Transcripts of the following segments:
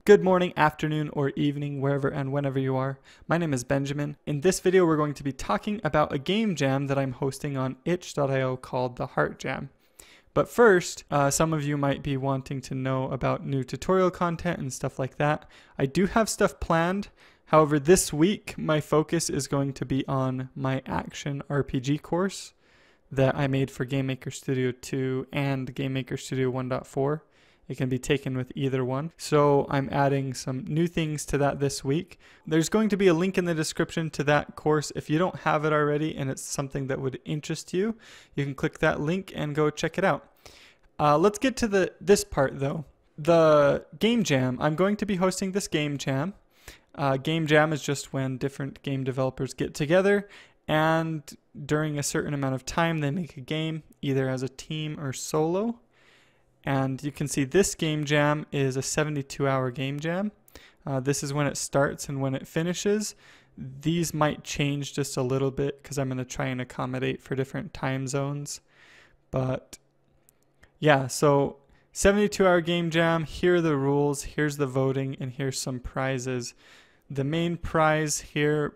Good morning, afternoon, or evening, wherever and whenever you are. My name is Benjamin. In this video, we're going to be talking about a game jam that I'm hosting on itch.io called the Heart Jam. But first, some of you might be wanting to know about new tutorial content and stuff like that. I do have stuff planned. However, this week, my focus is going to be on my action RPG course that I made for GameMaker Studio 2 and GameMaker Studio 1.4. It can be taken with either one. So I'm adding some new things to that this week. There's going to be a link in the description to that course. If you don't have it already and it's something that would interest you, you can click that link and go check it out. Let's get to this part though. The game jam. I'm going to be hosting this game jam. Game jam is just when different game developers get together and during a certain amount of time they make a game, either as a team or solo. And you can see this game jam is a 72-hour game jam. This is when it starts and when it finishes. These might change just a little bit because I'm going to try and accommodate for different time zones. But yeah, so 72-hour game jam. Here are the rules. Here's the voting, and here's some prizes. The main prize here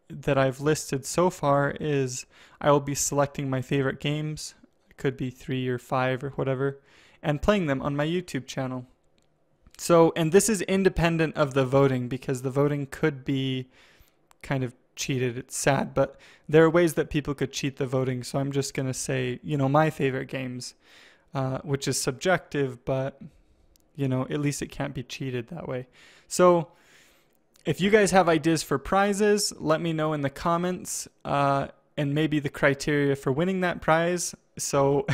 that I've listed so far is I will be selecting my favorite games. It could be 3 or 5 or whatever, and playing them on my YouTube channel. So, and this is independent of the voting because the voting could be kind of cheated. It's sad, but there are ways that people could cheat the voting. So I'm just going to say, my favorite games, which is subjective, but, at least it can't be cheated that way. So if you guys have ideas for prizes, let me know in the comments, and maybe the criteria for winning that prize. So,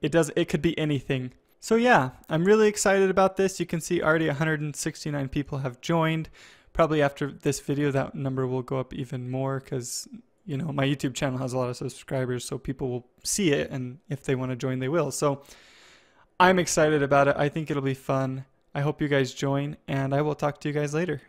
it could be anything. So yeah, I'm really excited about this. You can see already 169 people have joined. Probably after this video, that number will go up even more because, my YouTube channel has a lot of subscribers, so people will see it, and if they want to join, they will. So I'm excited about it. I think it'll be fun. I hope you guys join, and I will talk to you guys later.